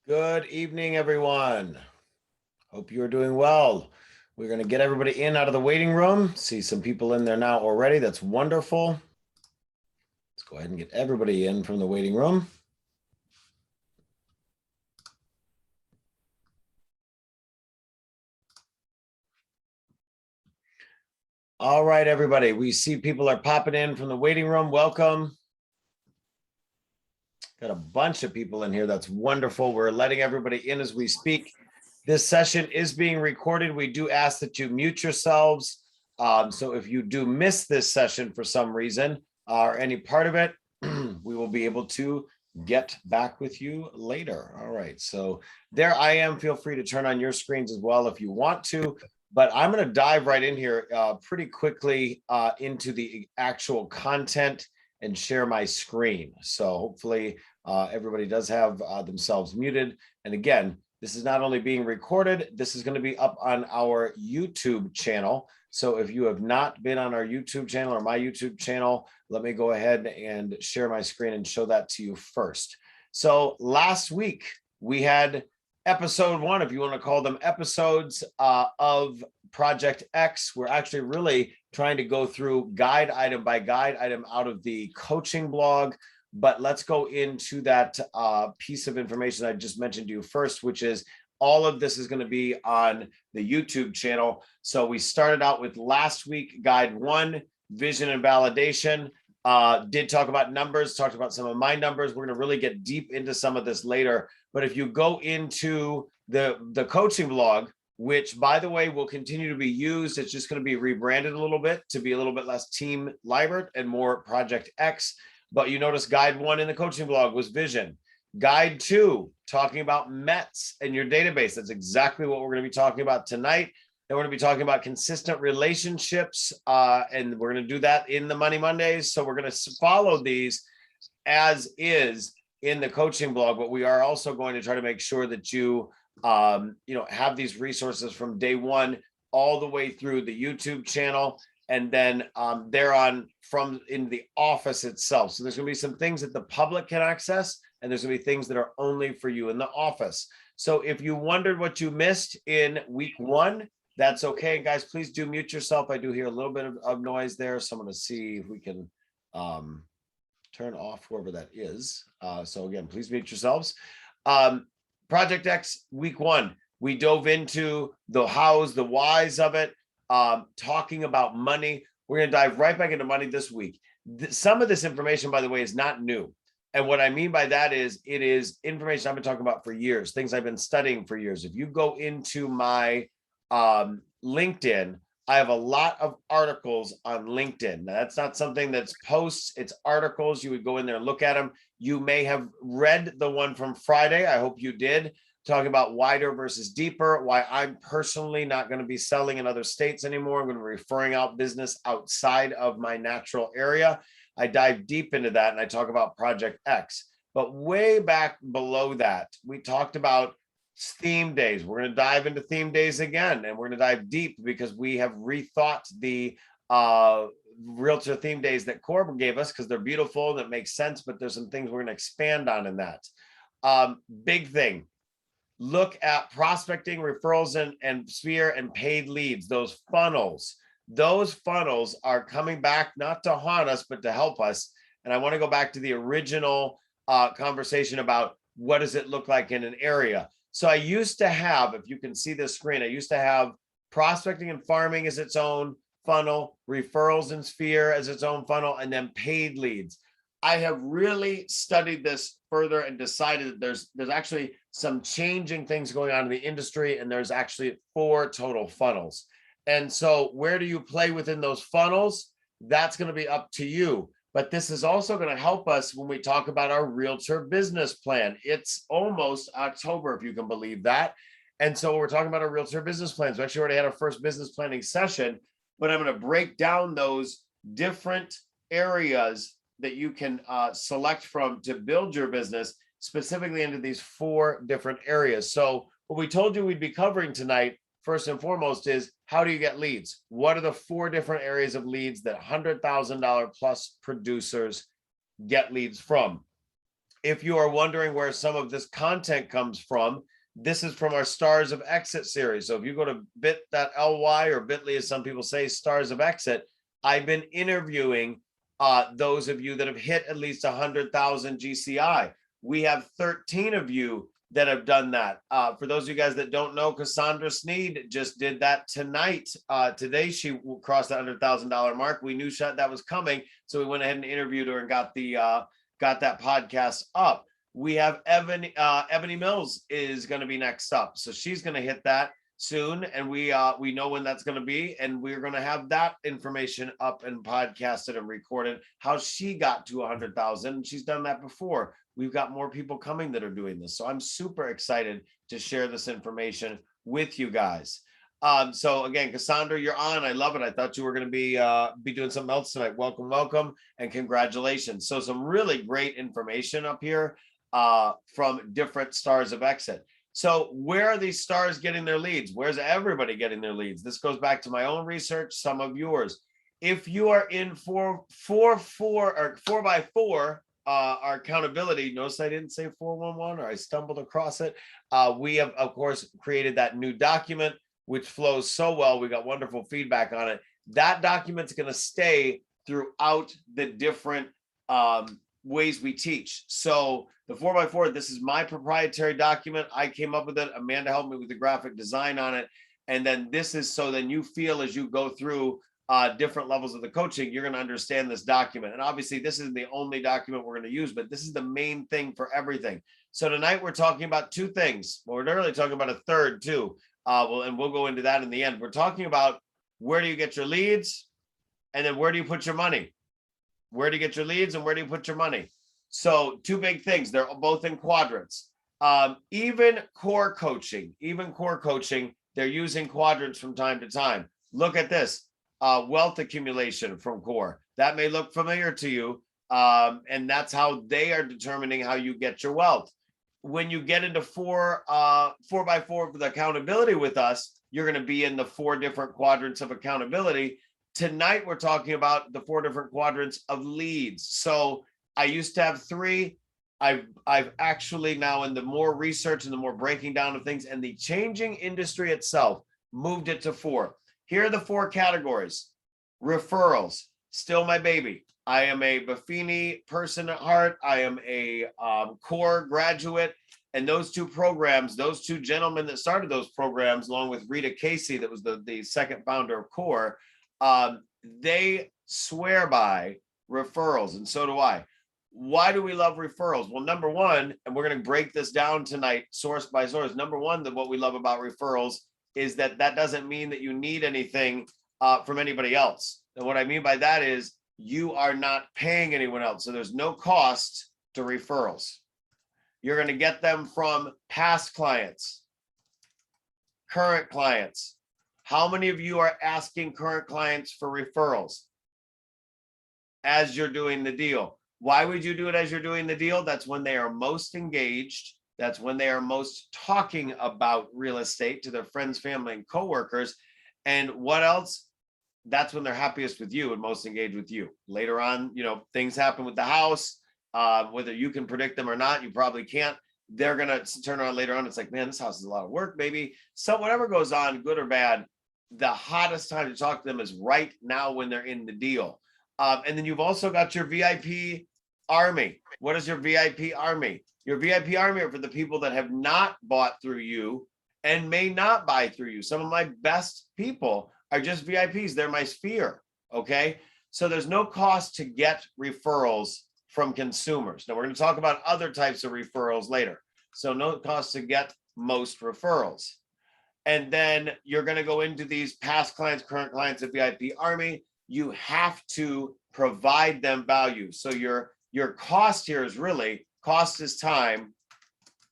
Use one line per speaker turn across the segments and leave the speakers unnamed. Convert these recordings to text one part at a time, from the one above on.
Good evening, everyone. Hope you're doing well. We're going to get everybody in out of the waiting room. See some people in there now already. That's wonderful. Let's go ahead and get everybody in from the waiting room. All right, everybody. We see people are popping in from the waiting room. Welcome. Got a bunch of people in here. That's wonderful. We're letting everybody in as we speak. This session is being recorded. We do ask that you mute yourselves. So if you do miss this session for some reason or any part of it, we will be able to get back with you later. All right. So there I am. Feel free to turn on your screens as well if you want to. But I'm going to dive right in here pretty quickly into the actual content and share my screen. So hopefully everybody does have themselves muted. And again, this is not only being recorded, this is going to be up on our YouTube channel. So if you have not been on our YouTube channel or my YouTube channel, let me go ahead and share my screen and show that to you first. So last week we had episode 1, if you want to call them episodes, of ProjectX. We're actually really trying to go through guide item by guide item out of the coaching blog. But let's go into that piece of information I just mentioned to you first, which is all of this is going to be on the YouTube channel. So we started out with last week, guide 1, vision and validation. Did talk about numbers, talked about some of my numbers. We're going to really get deep into some of this later. But if you go into the coaching blog, which, by the way, will continue to be used, it's just going to be rebranded a little bit to be a little bit less Team Libert and more ProjectX. But you notice guide 1 in the coaching blog was vision. Guide 2, talking about METs and your database. That's exactly what we're going to be talking about tonight. And we're going to be talking about consistent relationships. And we're going to do that in the Money Mondays. So we're going to follow these as is in the coaching blog. But we are also going to try to make sure that you have these resources from day 1 all the way through the YouTube channel. And then they're on from in the office itself. So there's going to be some things that the public can access, and there's going to be things that are only for you in the office. So if you wondered what you missed in week 1, that's okay. Guys, please do mute yourself. I do hear a little bit of noise there. So I'm going to see if we can turn off whoever that is. So again, please mute yourselves. ProjectX week 1, we dove into the hows, the whys of it. Talking about money. We're going to dive right back into money this week. Some of this information, by the way, is not new. And what I mean by that is it is information I've been talking about for years, things I've been studying for years. If you go into my LinkedIn, I have a lot of articles on LinkedIn. Now, that's not something that's posts, it's articles. You would go in there and look at them. You may have read the one from Friday. I hope you did. Talking about wider versus deeper, why I'm personally not going to be selling in other states anymore. I'm going to be referring out business outside of my natural area. I dive deep into that and I talk about ProjectX. But way back below that, we talked about theme days. We're going to dive into theme days again, and we're going to dive deep because we have rethought the realtor theme days that Corbin gave us because they're beautiful, that makes sense, but there's some things we're going to expand on in that. Big thing. Look at prospecting, referrals, and sphere and paid leads, those funnels. Those funnels are coming back not to haunt us, but to help us. And I want to go back to the original conversation about what does it look like in an area. So I used to have, if you can see this screen, I used to have prospecting and farming as its own funnel, referrals and sphere as its own funnel, and then paid leads. I have really studied this further and decided that there's actually some changing things going on in the industry, and there's actually 4 total funnels. And so where do you play within those funnels? That's going to be up to you. But this is also going to help us when we talk about our realtor business plan. It's almost October, if you can believe that. And so we're talking about our realtor business plans. We actually already had our first business planning session, but I'm going to break down those different areas that you can select from to build your business specifically into these 4 different areas. So what we told you we'd be covering tonight, first and foremost, is how do you get leads? What are the 4 different areas of leads that $100,000 plus producers get leads from? If you are wondering where some of this content comes from, this is from our Stars of Exit series. So if you go to bit.ly or bit.ly, as some people say, Stars of Exit, I've been interviewing those of you that have hit at least 100,000 GCI. We have 13 of you that have done that. For those of you guys that don't know, Cassandra Sneed just did that tonight. Today, she crossed the $100,000 mark. We knew that was coming, so we went ahead and interviewed her and got that podcast up. We have Ebony Mills is going to be next up, so she's going to hit that soon, and we know when that's going to be, and we're going to have that information up and podcasted and recorded. How she got to 100,000, she's done that before. We've got more people coming that are doing this, so I'm super excited to share this information with you guys. So again, Cassandra, you're on. I love it. I thought you were going to be doing something else tonight. Welcome, and congratulations. So some really great information up here from different Stars of Exit. So where are these stars getting their leads? Where's everybody getting their leads? This goes back to my own research, some of yours. If you are in 4x4, our accountability, notice I didn't say 411, or I stumbled across it. We have, of course, created that new document, which flows so well. We got wonderful feedback on it. That document's going to stay throughout the different ways we teach. So the 4x4, this is my proprietary document. I came up with it. Amanda helped me with the graphic design on it. And then this is so then you feel as you go through different levels of the coaching, you're going to understand this document. And obviously this isn't the only document we're going to use, but this is the main thing for everything. So tonight we're talking about two things. Well, we're really talking about a third too. And we'll go into that in the end. We're talking about where do you get your leads, and then where do you put your money? Where do you get your leads and where do you put your money? So two big things. They're both in quadrants. Even core coaching, they're using quadrants from time to time. Look at this. Wealth accumulation from core. That may look familiar to you. And that's how they are determining how you get your wealth. When you get into 4x4 with accountability with us, you're going to be in the 4 different quadrants of accountability. Tonight, we're talking about the 4 different quadrants of leads. So I used to have 3. I've actually now, in the more research and the more breaking down of things and the changing industry itself, moved it to 4. Here are the 4 categories. Referrals, still my baby. I am a Buffini person at heart. I am a core graduate. And those 2 programs, those 2 gentlemen that started those programs, along with Rita Casey, that was the second founder of Core, they swear by referrals, and so do I. Why do we love referrals? Well, number one, and we're going to break this down tonight, source by source. Number one, that what we love about referrals is that doesn't mean that you need anything from anybody else. And what I mean by that is you are not paying anyone else. So there's no cost to referrals. You're going to get them from past clients, current clients. How many of you are asking current clients for referrals as you're doing the deal? Why would you do it as you're doing the deal? That's when they are most engaged. That's when they are most talking about real estate to their friends, family, and coworkers. And what else? That's when they're happiest with you and most engaged with you. Later on, things happen with the house, whether you can predict them or not, you probably can't. They're going to turn around later on. It's like, man, this house is a lot of work, baby. So whatever goes on, good or bad, the hottest time to talk to them is right now when they're in the deal. And then you've also got your VIP army. What is your VIP army? Your VIP army are for the people that have not bought through you and may not buy through you. Some of my best people are just VIPs. They're my sphere. Okay. So there's no cost to get referrals from consumers. Now we're going to talk about other types of referrals later. So no cost to get most referrals. And then you're going to go into these past clients, current clients of VIP army. You have to provide them value. So your cost here is really, cost is time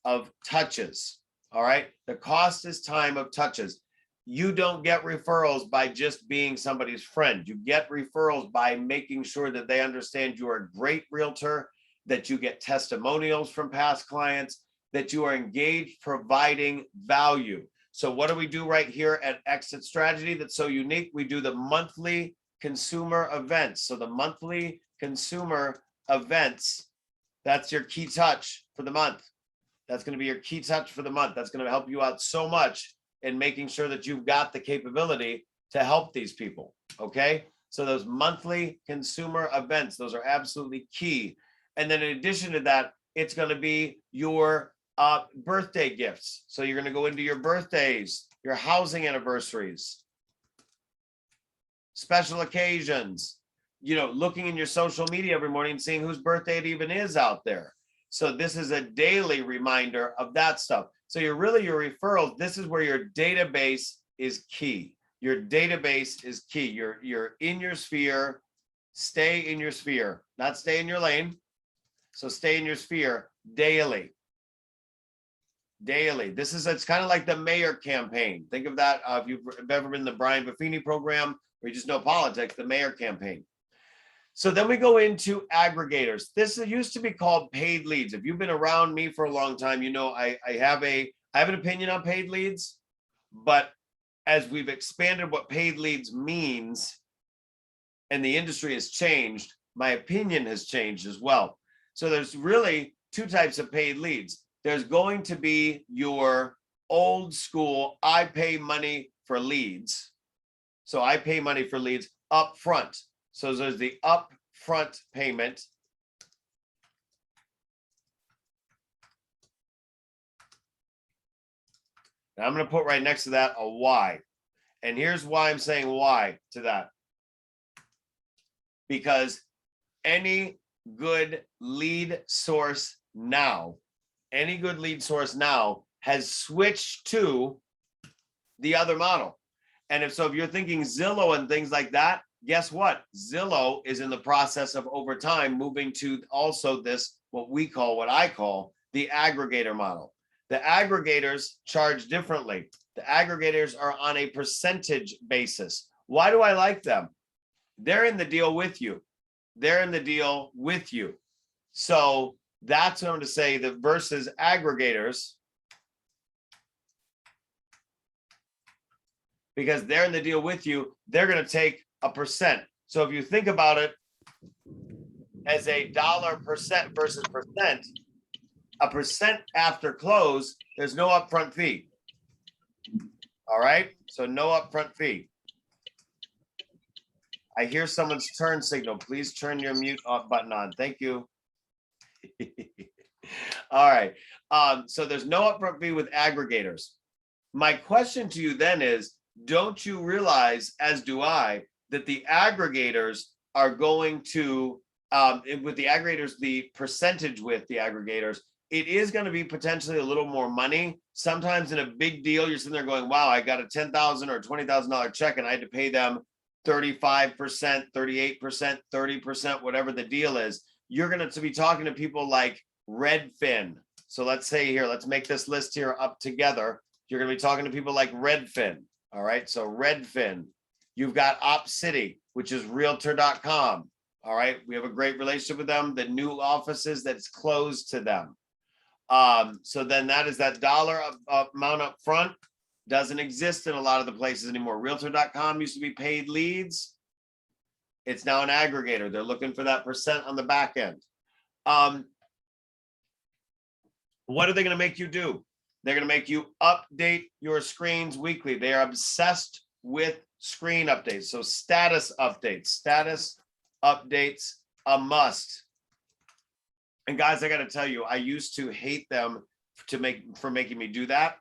of touches. All right. The cost is time of touches. You don't get referrals by just being somebody's friend. You get referrals by making sure that they understand you are a great realtor, that you get testimonials from past clients, that you are engaged providing value. So what do we do right here at Exit Strategy that's so unique? We do the monthly consumer events. So the monthly consumer events That's your key touch for the month. That's going to be your key touch for the month. That's going to help you out so much in making sure that you've got the capability to help these people. Okay. So those monthly consumer events, those are absolutely key. And then in addition to that, it's going to be your birthday gifts. So you're going to go into your birthdays, your housing anniversaries, special occasions, you know, looking in your social media every morning and seeing whose birthday it even is out there. So this is a daily reminder of that stuff. So your referrals, this is where your database is key. Your database is key. You're in your sphere, stay in your sphere, not stay in your lane. So stay in your sphere daily. Daily. It's kind of like the mayor campaign. Think of that if you've ever been in the Brian Buffini program or you just know politics, the mayor campaign. So then we go into aggregators. This used to be called paid leads. If you've been around me for a long time, you know I have an opinion on paid leads, but as we've expanded what paid leads means and the industry has changed, my opinion has changed as well. So there's really two types of paid leads. There's going to be your old school, I pay money for leads. So I pay money for leads up front. So there's the upfront payment. Now I'm going to put right next to that a Y. And here's why I'm saying why to that. Because any good lead source now, has switched to the other model. And if you're thinking Zillow and things like that, guess what? Zillow is in the process of over time moving to also this, what I call the aggregator model. The aggregators charge differently. The aggregators are on a percentage basis. Why do I like them? They're in the deal with you. So that's what I'm going to say, the versus aggregators, because they're in the deal with you, they're going to take a percent. So if you think about it as a $% versus percent, a percent after close, there's no upfront fee. All right, so no upfront fee. I hear someone's turn signal. Please turn your mute off button on. Thank you. All right, so there's no upfront fee with aggregators. My question to you then is, don't you realize, as do I, that the aggregators are going to, with the aggregators, the percentage with the aggregators, it is going to be potentially a little more money. Sometimes in a big deal, you're sitting there going, wow, I got a $10,000 or $20,000 check and I had to pay them 35%, 38%, 30%, whatever the deal is. You're going to be talking to people like Redfin. So let's say here, let's make this list here up together. You're going to be talking to people like Redfin. All right, so Redfin. You've got OpCity, which is Realtor.com. All right, we have a great relationship with them. The new offices that's closed to them. So then that is that dollar amount up front doesn't exist in a lot of the places anymore. Realtor.com used to be paid leads. It's now an aggregator. They're looking for that percent on the back end. What are they going to make you do? They're going to make you update your screens weekly. They are obsessed with screen updates. So status updates, a must. And guys, I got to tell you, I used to hate them for making me do that.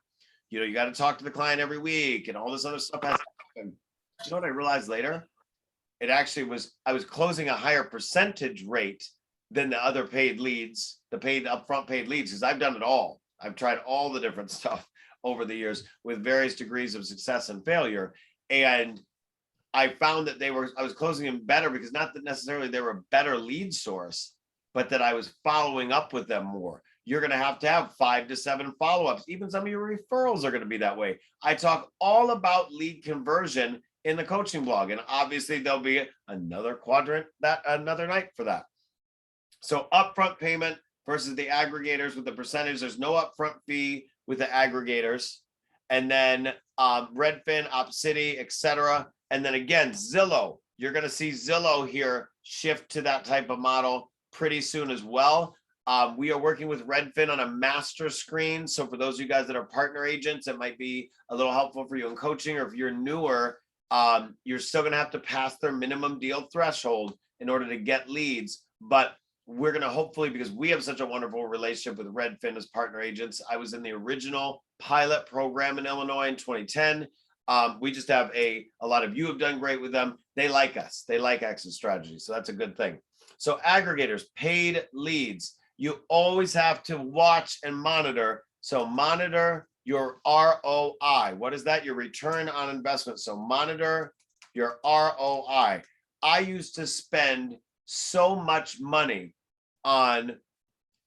You know, you got to talk to the client every week and all this other stuff has to happen. You know what I realized later? It actually was, I was closing a higher percentage rate than the other paid leads, the upfront paid leads, because I've done it all. I've tried all the different stuff over the years with various degrees of success and failure. And I found that I was closing them better because not that necessarily they were a better lead source, but that I was following up with them more. You're going to have 5 to 7 follow-ups. Even some of your referrals are going to be that way. I talk all about lead conversion in the coaching blog, and obviously there'll be another quadrant another night for that. So upfront payment versus the aggregators with the percentage. There's no upfront fee with the aggregators. And then Redfin, OpCity, etc. And then again, Zillow. You're going to see Zillow here shift to that type of model pretty soon as well. We are working with Redfin on a master screen. So for those of you guys that are partner agents, it might be a little helpful for you in coaching, or if you're newer, you're still going to have to pass their minimum deal threshold in order to get leads. But we're going to hopefully, because we have such a wonderful relationship with Redfin as partner agents. I was in the original pilot program in Illinois in 2010. We just have a lot of you have done great with them. They like us. They like EXIT Strategy. So that's a good thing. So aggregators, paid leads. You always have to watch and monitor. So monitor your ROI. What is that? Your return on investment. So monitor your ROI. I used to spend so much money on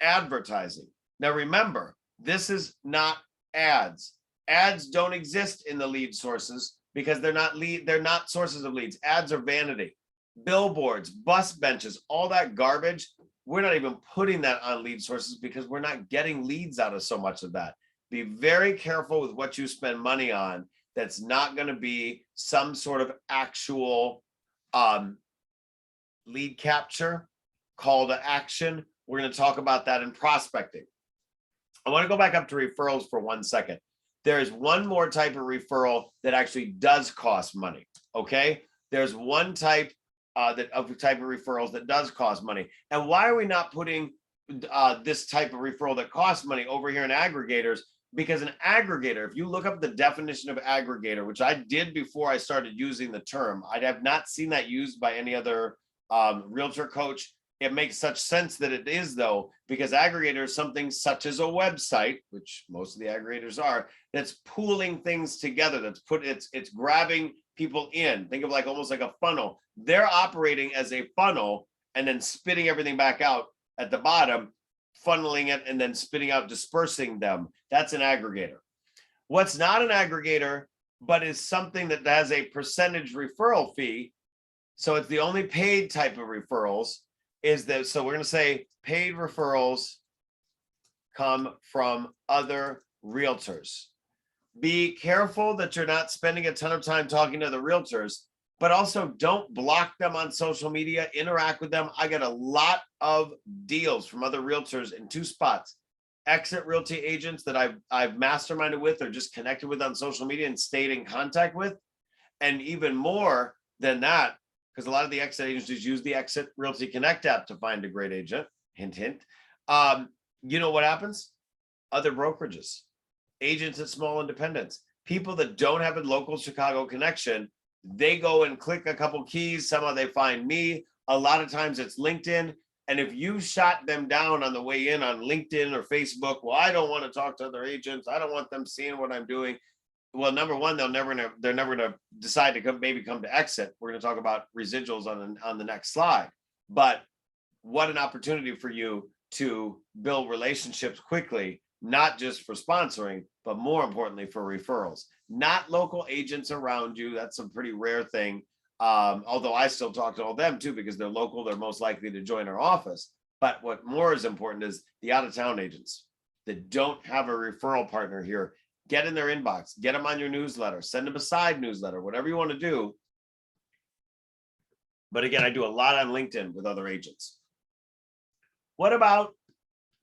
advertising. Now remember, this is not ads. Ads don't exist in the lead sources because they're not sources of leads. Ads are vanity. Billboards, bus benches, all that garbage. We're not even putting that on lead sources because we're not getting leads out of so much of that. Be very careful with what you spend money on. That's not going to be some sort of actual lead capture, call to action. We're going to talk about that in prospecting. I want to go back up to referrals for 1 second. There is one more type of referral that actually does cost money. Okay, there's one type of referrals that does cost money. And why are we not putting this type of referral that costs money over here in aggregators? Because an aggregator, if you look up the definition of aggregator, which I did before I started using the term, I have not seen that used by any other realtor coach. It makes such sense that it is, though, because aggregator is something such as a website, which most of the aggregators are, that's pooling things together. It's grabbing people in. Think of like almost like a funnel. They're operating as a funnel and then spitting everything back out at the bottom, funneling it and then spitting out, dispersing them. That's an aggregator. What's not an aggregator, but is something that has a percentage referral fee. So it's the only paid type of referrals. So we're going to say paid referrals come from other realtors. Be careful that you're not spending a ton of time talking to the realtors, but also don't block them on social media, interact with them. I got a lot of deals from other realtors in 2 spots. EXIT Realty agents that I've masterminded with or just connected with on social media and stayed in contact with. And even more than that, because a lot of the EXIT agencies use the EXIT Realty Connect app to find a great agent, hint, hint. You know what happens? Other brokerages, agents at small independents, people that don't have a local Chicago connection, they go and click a couple keys. Somehow they find me. A lot of times it's LinkedIn. And if you shot them down on the way in on LinkedIn or Facebook, well, I don't want to talk to other agents. I don't want them seeing what I'm doing. Well, number one, they're never going to decide to come to EXIT. We're going to talk about residuals on the next slide. But what an opportunity for you to build relationships quickly, not just for sponsoring, but more importantly for referrals. Not local agents around you. That's a pretty rare thing. Although I still talk to all them too, because they're local, they're most likely to join our office. But what more is important is the out-of-town agents that don't have a referral partner here. Get in their inbox, get them on your newsletter, send them a side newsletter, whatever you want to do. But again, I do a lot on LinkedIn with other agents. What about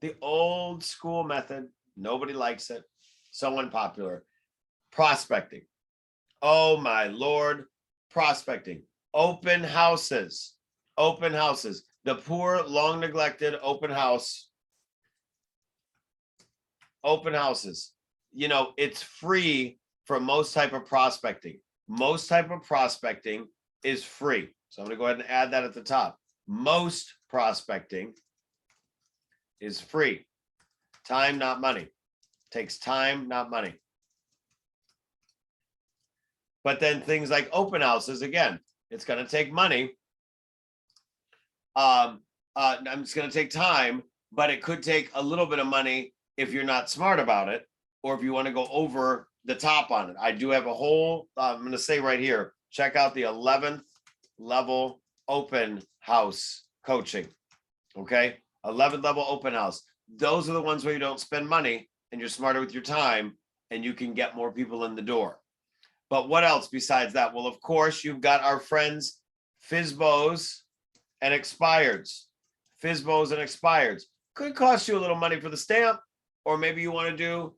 the old school method? Nobody likes it. So unpopular. Prospecting. Oh my Lord. Prospecting. Open houses. Open houses. The poor, long neglected open house. Open houses. You know, it's free for most type of prospecting. Most type of prospecting is free. So I'm going to go ahead and add that at the top. Most prospecting is free. Time, not money. Takes time, not money. But then things like open houses, again, it's going to take money. It's going to take time, but it could take a little bit of money if you're not smart about it, or if you want to go over the top on it. I do have a whole, I'm going to say right here, check out the 11th level open house coaching. Okay. 11th level open house. Those are the ones where you don't spend money and you're smarter with your time and you can get more people in the door. But what else besides that? Well, of course, you've got our friends, FSBOs and expireds. FSBOs and expireds. Could cost you a little money for the stamp, or maybe you want to do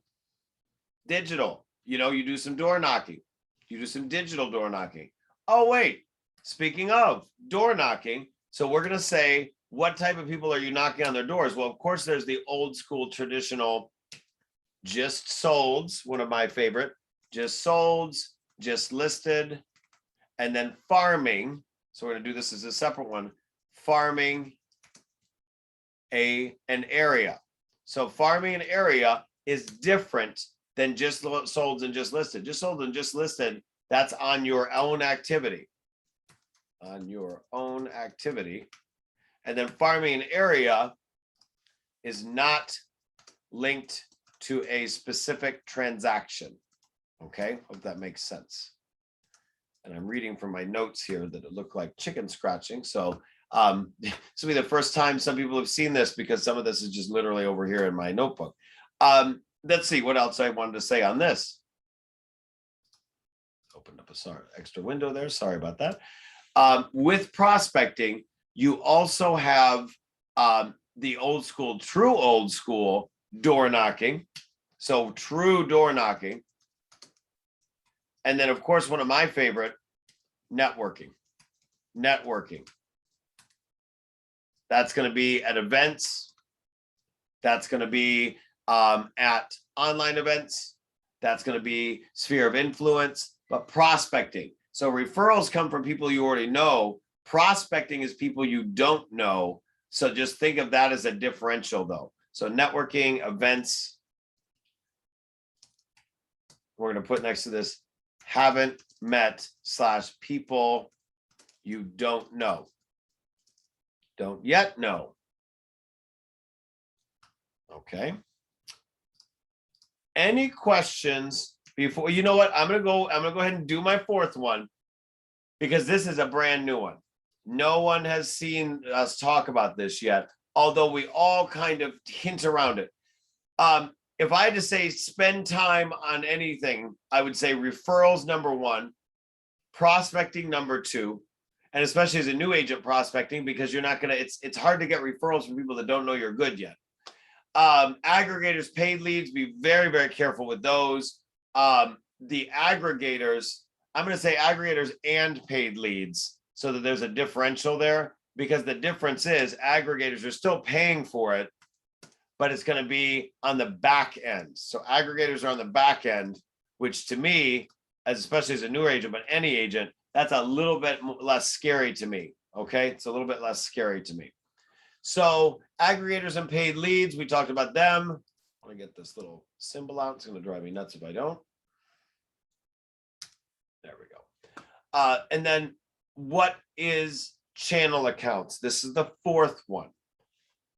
digital. You know, you do some door knocking, you do some digital door knocking. Oh, wait, speaking of door knocking, so we're going to say, what type of people are you knocking on their doors? Well, of course, there's the old school traditional just solds, one of my favorite, just solds, just listed, and then farming. So we're going to do this as a separate one, farming an area. So farming an area is different than just solds and just listed. Just sold and just listed, that's on your own activity. On your own activity. And then farming an area is not linked to a specific transaction. Okay, hope that makes sense. And I'm reading from my notes here that it looked like chicken scratching. So this will be the first time some people have seen this, because some of this is just literally over here in my notebook. Let's see what else I wanted to say on this. Opened up a extra window there. Sorry about that. With prospecting, you also have the old school, true old school door knocking. So true door knocking. And then, of course, one of my favorite, networking. Networking. That's going to be at events. That's going to be at online events. That's going to be sphere of influence, but prospecting. So referrals come from people you already know. Prospecting is people you don't know. So just think of that as a differential, though. So networking, events. We're going to put next to this, haven't met / people you don't know. Don't yet know. Okay. Any questions before? You know what? I'm gonna go ahead and do my fourth one, because this is a brand new one. No one has seen us talk about this yet, although we all kind of hint around it. If I had to say spend time on anything, I would say referrals number 1, prospecting number 2, and especially as a new agent prospecting, because you're not gonna, it's hard to get referrals from people that don't know you're good yet. Aggregators, paid leads, be very, very careful with those. The aggregators, I'm going to say aggregators and paid leads, so that there's a differential there, because the difference is aggregators are still paying for it, but it's going to be on the back end. So aggregators are on the back end, which to me, especially as a new agent, but any agent, that's a little bit less scary to me. Okay, it's a little bit less scary to me. So aggregators and paid leads, we talked about them. I want to get this little symbol out. It's going to drive me nuts if I don't. There we go. And then what is channel accounts? This is the fourth one.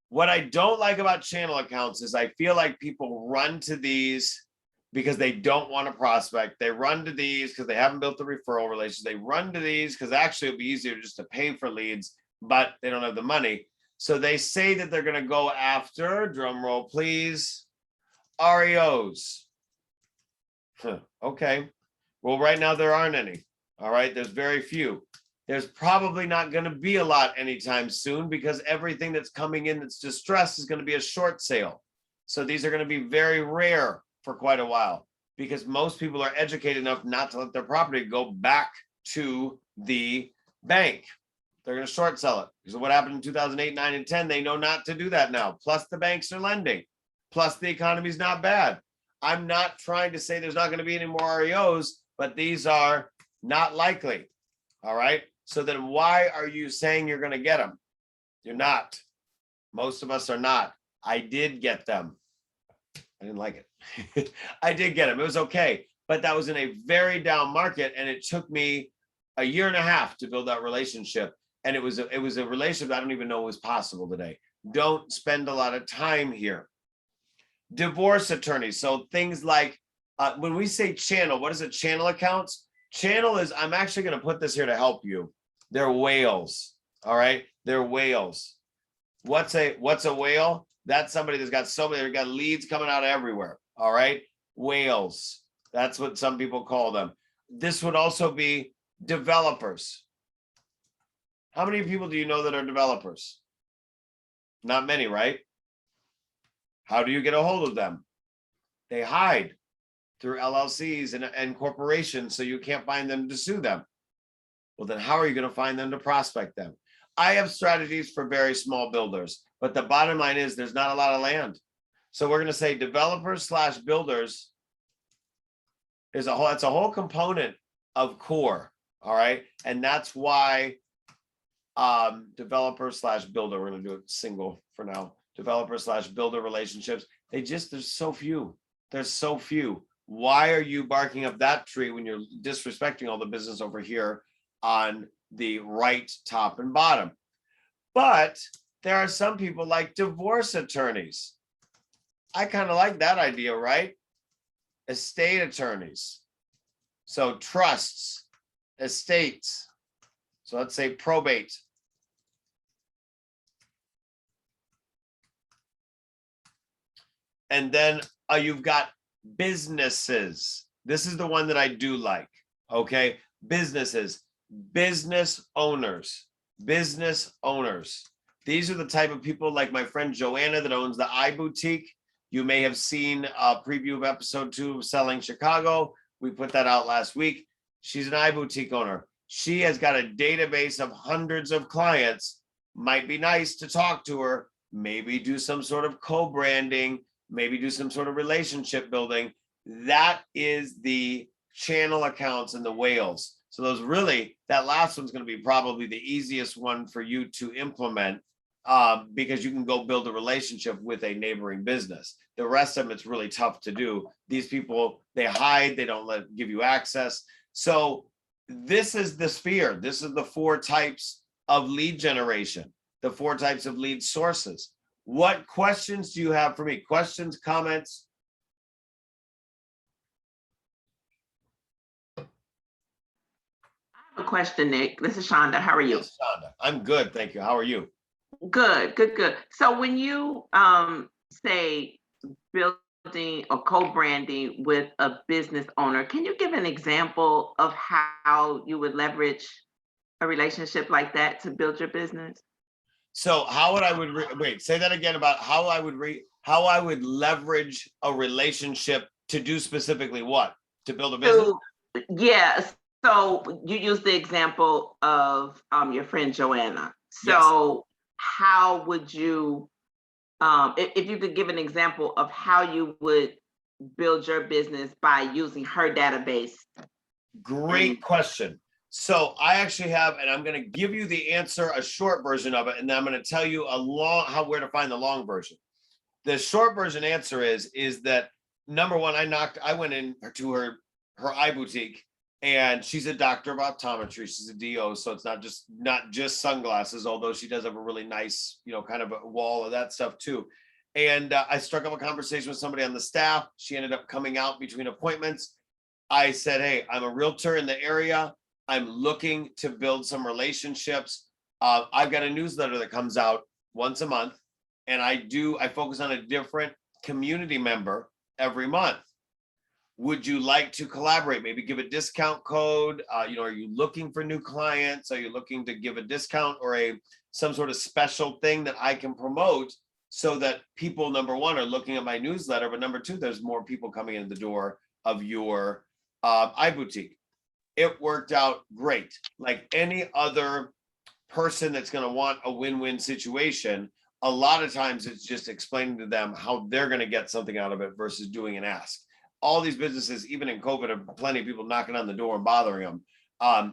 What I don't like about channel accounts is I feel like people run to these because they don't want to prospect. They run to these because they haven't built the referral relations. They run to these because actually it'd be easier just to pay for leads, but they don't have the money. So they say that they're going to go after, drum roll please, REOs. Okay. Well, right now there aren't any. All right. There's very few. There's probably not going to be a lot anytime soon, because everything that's coming in that's distressed is going to be a short sale. So these are going to be very rare for quite a while, because most people are educated enough not to let their property go back to the bank. They're going to short sell it, because of what happened in 2008, 9, and 10. They know not to do that now. Plus the banks are lending. Plus the economy's not bad. I'm not trying to say there's not going to be any more REOs, but these are not likely. All right. So then why are you saying you're going to get them? You're not. Most of us are not. I did get them. I didn't like it. I did get them. It was okay. But that was in a very down market, and it took me a year and a half to build that relationship. And it was a relationship I don't even know was possible today. Don't spend a lot of time here. Divorce attorneys. So things like when we say channel, what is it? Channel accounts. Channel is, I'm actually going to put this here to help you. They're whales. All right. They're whales. What's a whale? That's somebody that's got so many, they've got leads coming out of everywhere. All right. Whales. That's what some people call them. This would also be developers. How many people do you know that are developers? Not many, right? How do you get a hold of them? They hide through LLCs and corporations, so you can't find them to sue them. Well, then how are you going to find them to prospect them? I have strategies for very small builders, but the bottom line is there's not a lot of land. So we're going to say developers / builders is that's a whole component of core. All right. And that's why developer / builder, we're going to do it single for now. Developer / builder relationships. There's so few. There's so few. Why are you barking up that tree when you're disrespecting all the business over here on the right, top, and bottom? But there are some people like divorce attorneys. I kind of like that idea, right? Estate attorneys. So trusts, estates. So let's say probate. And then you've got businesses. This is the one that I do like. Okay. Businesses, business owners, business owners. These are the type of people like my friend Joanna that owns the iBoutique. You may have seen a preview of episode 2 of Selling Chicago. We put that out last week. She's an iBoutique owner. She has got a database of hundreds of clients. Might be nice to talk to her, maybe do some sort of co-branding, maybe do some sort of relationship building. That is the channel accounts and the whales. So those really, that last one's going to be probably the easiest one for you to implement because you can go build a relationship with a neighboring business. The rest of them, it's really tough to do. These people, they hide, they don't give you access. So this is the sphere. This is the 4 types of lead generation, the 4 types of lead sources. What questions do you have for me? Questions, comments?
I have a question, Nick. This is Shonda. How are you?
Yes, Shonda. I'm good, thank you. How are you?
Good, good, good. So when you say building or co-branding with a business owner, can you give an example of how you would leverage a relationship like that to build your business?
So how would I wait, say that again about how I would leverage a relationship to do specifically what? To build a business?
Yeah. So you use the example of your friend Joanna. So yes. How would you, if you could give an example of how you would build your business by using her database?
Great question. So I actually have, and I'm going to give you the answer, a short version of it, and then I'm going to tell you where to find the long version. The short version answer is that number one, I went in to her iBoutique, and she's a doctor of optometry. She's a DO, so it's not just sunglasses, although she does have a really nice, kind of a wall of that stuff too. And I struck up a conversation with somebody on the staff. She ended up coming out between appointments. I said, hey, I'm a realtor in the area. I'm looking to build some relationships. I've got a newsletter that comes out once a month, and I focus on a different community member every month. Would you like to collaborate? Maybe give a discount code. Are you looking for new clients? Are you looking to give a discount or some sort of special thing that I can promote so that people, number one, are looking at my newsletter, but number two, there's more people coming in the door of your iBoutique. It worked out great. Like any other person that's going to want a win-win situation, a lot of times it's just explaining to them how they're going to get something out of it versus doing an ask. All these businesses, even in COVID, have plenty of people knocking on the door and bothering them.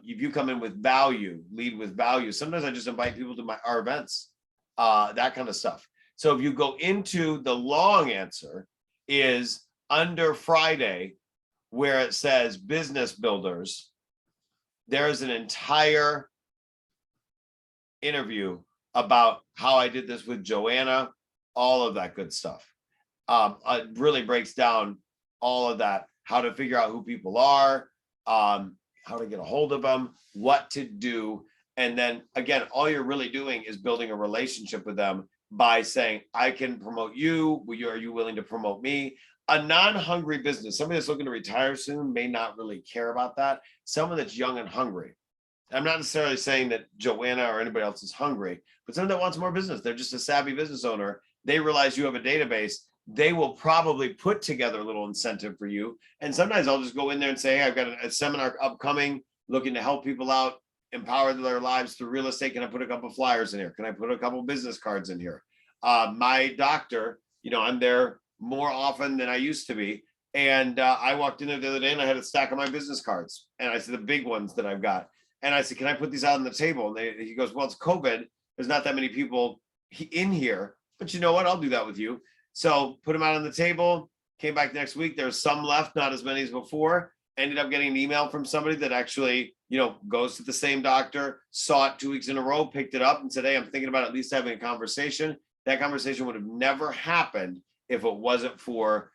If you come in with value, lead with value. Sometimes I just invite people to our events, that kind of stuff. So if you go into the long answer is under Friday, where it says business builders, there's an entire interview about how I did this with Joanna, all of that good stuff. It really breaks down all of that, how to figure out who people are, how to get a hold of them, what to do. And then again, all you're really doing is building a relationship with them by saying, I can promote you. Are you willing to promote me? A non-hungry business, somebody that's looking to retire soon may not really care about that. Someone that's young and hungry. I'm not necessarily saying that Joanna or anybody else is hungry, but someone that wants more business. They're just a savvy business owner. They realize you have a database. they will probably put together a little incentive for you. And sometimes I'll just go in there and say, hey, I've got a seminar upcoming, looking to help people out, empower their lives through real estate. Can I put a couple flyers in here? Can I put a couple business cards in here? My doctor, I'm there more often than I used to be. And I walked in there the other day and I had a stack of my business cards. And I said, the big ones that I've got. And I said, can I put these out on the table? And he goes, well, it's COVID. There's not that many people in here, but you know what? I'll do that with you. So put them out on the table, came back next week. There's some left, not as many as before. Ended up getting an email from somebody that actually, goes to the same doctor, saw it 2 weeks in a row, picked it up and said, hey, I'm thinking about at least having a conversation. That conversation would have never happened if it wasn't for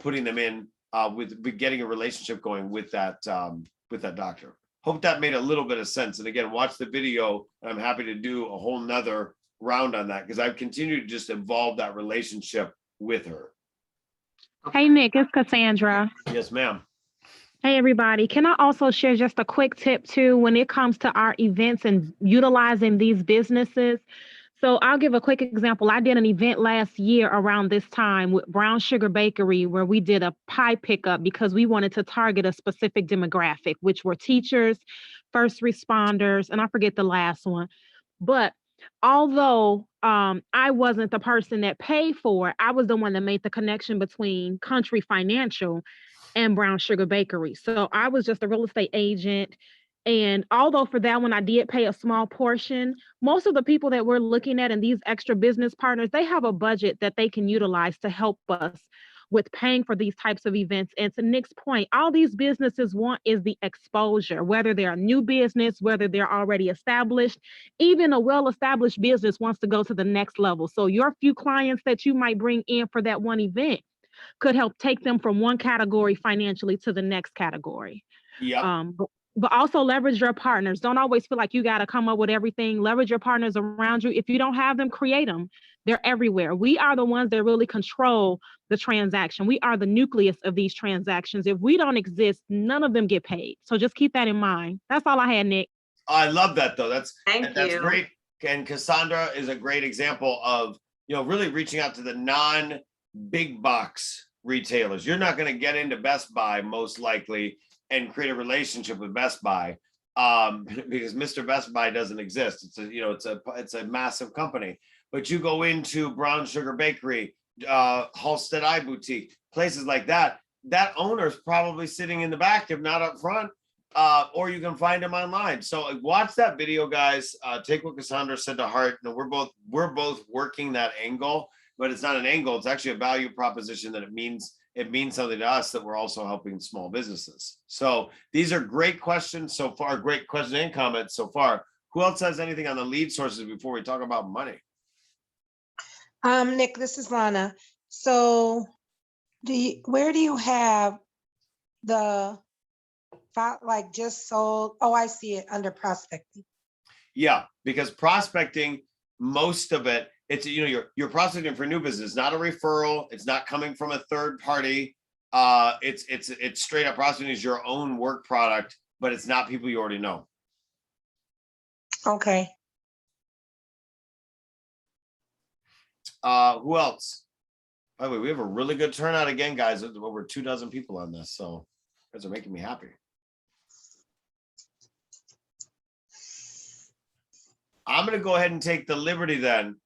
putting them in with getting a relationship going with that doctor. Hope that made a little bit of sense. And again, watch the video. And I'm happy to do a whole nother round on that because I've continued to just evolve that relationship with her.
Hey, Nick, it's Cassandra.
Yes, ma'am.
Hey, everybody. Can I also share just a quick tip too when it comes to our events and utilizing these businesses? So I'll give a quick example. I did an event last year around this time with Brown Sugar Bakery where we did a pie pickup because we wanted to target a specific demographic, which were teachers, first responders, and I forget the last one. But although I wasn't the person that paid for it, I was the one that made the connection between Country Financial and Brown Sugar Bakery. So I was just a real estate agent. And although for that one, I did pay a small portion, most of the people that we're looking at and these extra business partners, they have a budget that they can utilize to help us with paying for these types of events. And to Nick's point, all these businesses want is the exposure, whether they're a new business, whether they're already established, even a well-established business wants to go to the next level. So your few clients that you might bring in for that one event could help take them from one category financially to the next category.
Yeah.
But also leverage your partners. Don't always feel like you got to come up with everything. Leverage your partners around you. If you don't have them, create them. They're everywhere. We are the ones that really control the transaction. We are the nucleus of these transactions. If we don't exist, none of them get paid. So just keep that in mind. That's all I had, Nick.
I love that though. That's
you.
Great. And Cassandra is a great example of, really reaching out to the non-big box retailers. You're not going to get into Best Buy most likely and create a relationship with Best Buy because Mr. Best Buy doesn't exist. It's a massive company. But you go into Brown Sugar Bakery, Halstead Eye Boutique, places like that. That owner's probably sitting in the back, if not up front, or you can find him online. So watch that video, guys. Take what Cassandra said to heart. We're both working that angle, but it's not an angle. It's actually a value proposition that it means something to us that we're also helping small businesses. So these are great questions so far, great questions and comments so far. Who else has anything on the lead sources before we talk about money?
Nick, this is Lana. So where do you have the just sold? Oh, I see it under prospecting.
Yeah, because prospecting, most of it, it's you're prospecting for new business, not a referral. It's not coming from a third party. It's straight up prospecting is your own work product, but it's not people you already know.
Okay.
Who else? By the way, we have a really good turnout again, guys. There's over 24 people on this, so you guys are making me happy. I'm going to go ahead and take the liberty then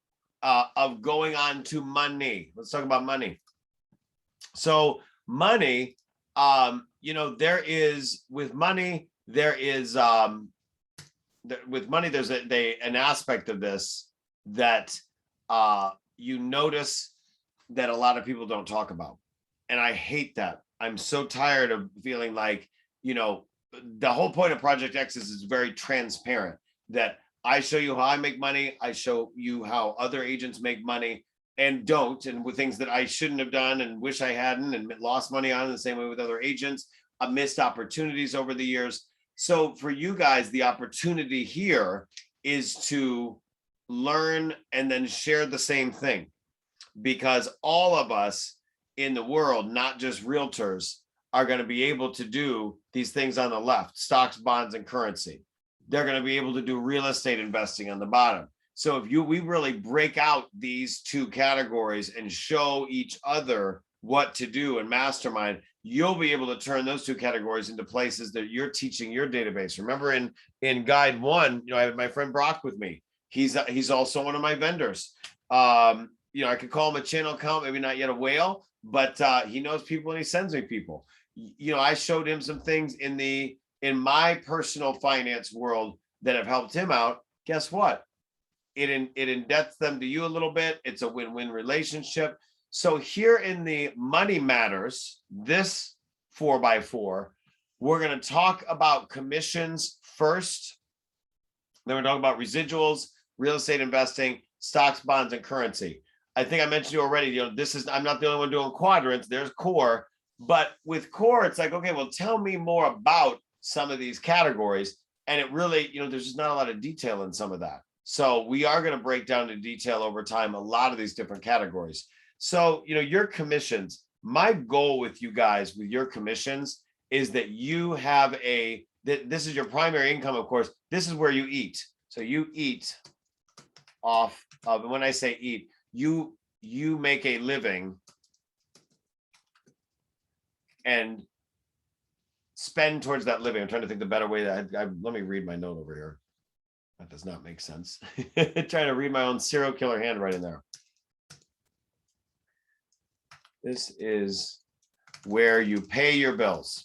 of going on to money. Let's talk about money. So money, there is with money, there's an aspect of this that you notice that a lot of people don't talk about. And I hate that. I'm so tired of feeling like, the whole point of ProjectX is very transparent, that I show you how I make money. I show you how other agents make money and don't, and with things that I shouldn't have done and wish I hadn't and lost money on the same way with other agents. I missed opportunities over the years. So for you guys, the opportunity here is to learn and then share the same thing, because all of us in the world, not just realtors, are going to be able to do these things on the left: stocks, bonds, and currency. They're going to be able to do real estate investing on the bottom. So if we really break out these two categories and show each other what to do and mastermind, you'll be able to turn those two categories into places that you're teaching your database. Remember in guide 1, I have my friend Brock with me. He's also one of my vendors. I could call him a channel account, maybe not yet a whale, but he knows people and he sends me people. I showed him some things in my personal finance world that have helped him out. Guess what? It indebts them to you a little bit. It's a win-win relationship. So here in the Money Matters, this 4x4, we're going to talk about commissions first. Then we're talking about residuals, real estate investing, stocks, bonds, and currency. I think I mentioned you already, I'm not the only one doing quadrants. There's core, but with core, it's like, okay, well, tell me more about some of these categories. And it really, there's just not a lot of detail in some of that. So we are going to break down in detail over time a lot of these different categories. So, your commissions, my goal with you guys, with your commissions, is that you have this is your primary income, of course. This is where you eat. So you eat off of, and when I say eat, you make a living and spend towards that living. I'm trying to think the better way that let me read my note over here. That does not make sense. Trying to read my own serial killer handwriting there. This is where you pay your bills.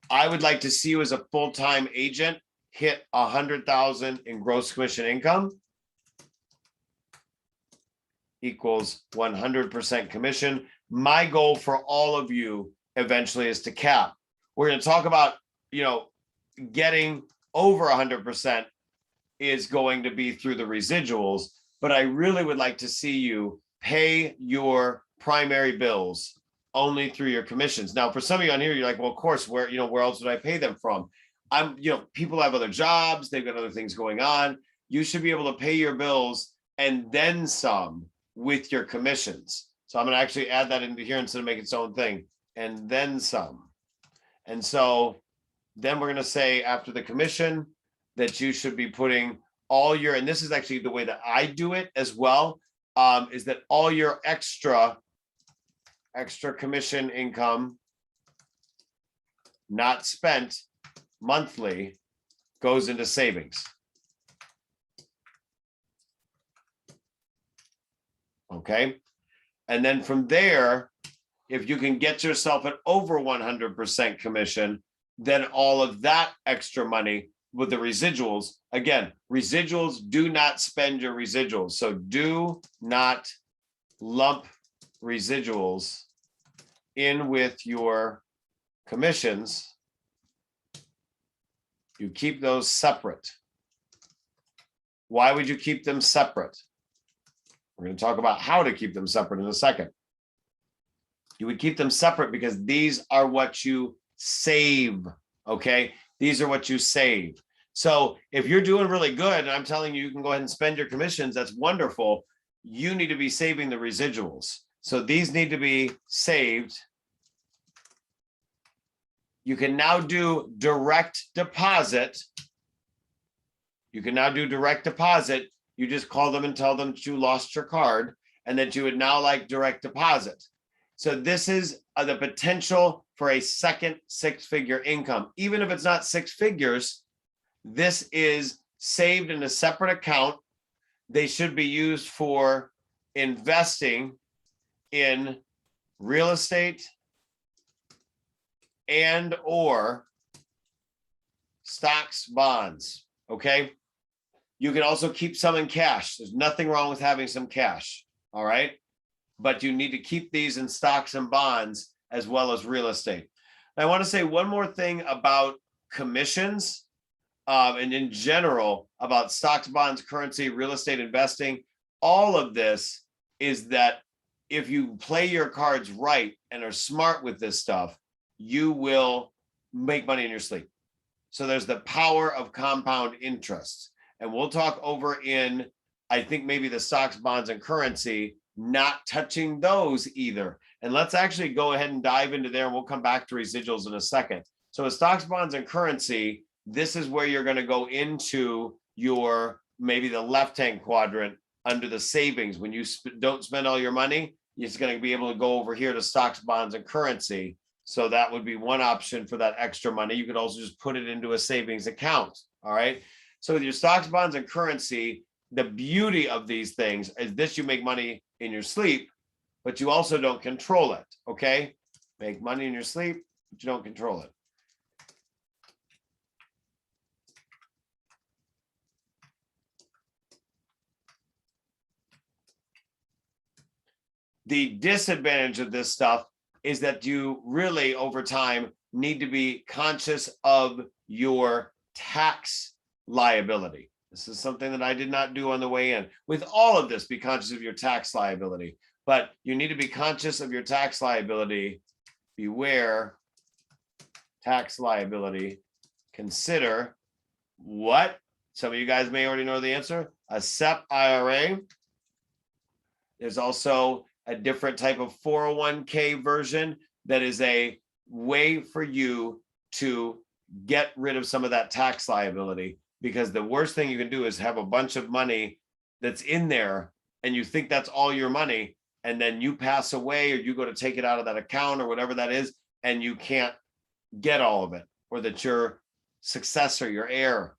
I would like to see you as a full-time agent hit 100,000 in gross commission income equals 100% commission. My goal for all of you eventually is to cap. We're going to talk about, getting over 100% is going to be through the residuals, but I really would like to see you pay your primary bills only through your commissions. Now, for some of you on here, you're like, well, of course, where else would I pay them from? People have other jobs, they've got other things going on. You should be able to pay your bills and then some with your commissions. So I'm going to actually add that into here instead of making its own thing, and then some. And so then we're going to say after the commission that you should be putting all your, and this is actually the way that I do it as well, is that all your extra commission income not spent monthly goes into savings. Okay. And then from there, if you can get yourself at over 100% commission, then all of that extra money with the residuals, again, residuals, do not spend your residuals. So do not lump residuals in with your commissions. You keep those separate. Why would you keep them separate? We're going to talk about how to keep them separate in a second. You would keep them separate because these are what you save, okay? These are what you save. So if you're doing really good, and I'm telling you, you can go ahead and spend your commissions, that's wonderful. You need to be saving the residuals. So these need to be saved. You can now do direct deposit. You can now do direct deposit. You just call them and tell them that you lost your card and that you would now like direct deposit. So this is the potential for a second six-figure income. Even if it's not six figures, this is saved in a separate account. They should be used for investing in real estate and or stocks, bonds, okay? You can also keep some in cash. There's nothing wrong with having some cash, all right? But you need to keep these in stocks and bonds as well as real estate. I want to say one more thing about commissions and in general about stocks, bonds, currency, real estate investing. All of this is that if you play your cards right and are smart with this stuff, you will make money in your sleep. So there's the power of compound interest. And we'll talk over in, I think maybe the stocks, bonds, and currency, not touching those either. And let's actually go ahead and dive into there, and we'll come back to residuals in a second. So with stocks, bonds, and currency, this is where you're going to go into your maybe the left-hand quadrant under the savings. When you don't spend all your money, you're just going to be able to go over here to stocks, bonds, and currency. So that would be one option for that extra money. You could also just put it into a savings account. All right. So with your stocks, bonds, and currency, the beauty of these things is this: you make money in your sleep, but you also don't control it. Okay. Make money in your sleep, but you don't control it. The disadvantage of this stuff is that you really, over time, need to be conscious of your tax liability. This is something that I did not do on the way in. With all of this, be conscious of your tax liability, but you need to be conscious of your tax liability. Beware tax liability. Consider what? Some of you guys may already know the answer. A SEP IRA. There's also a different type of 401k version that is a way for you to get rid of some of that tax liability, because the worst thing you can do is have a bunch of money that's in there and you think that's all your money, and then you pass away or you go to take it out of that account or whatever that is, and you can't get all of it, or that your successor, your heir,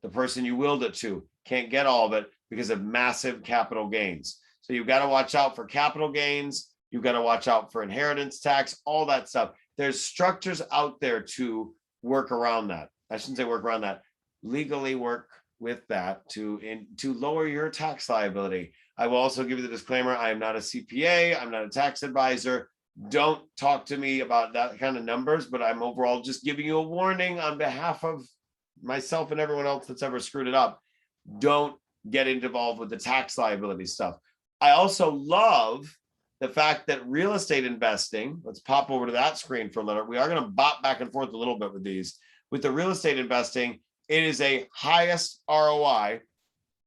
the person you willed it to, can't get all of it because of massive capital gains. So you've got to watch out for capital gains. You've got to watch out for inheritance tax, all that stuff. There's structures out there to work around that. I shouldn't say work around that. Legally work with that to lower your tax liability. I will also give you the disclaimer: I am not a CPA. I'm not a tax advisor. Don't talk to me about that kind of numbers, but I'm overall just giving you a warning on behalf of myself and everyone else that's ever screwed it up. Don't get involved with the tax liability stuff. I also love the fact that real estate investing, let's pop over to that screen for a little. We are going to bop back and forth a little bit with these. With the real estate investing, it is a highest ROI,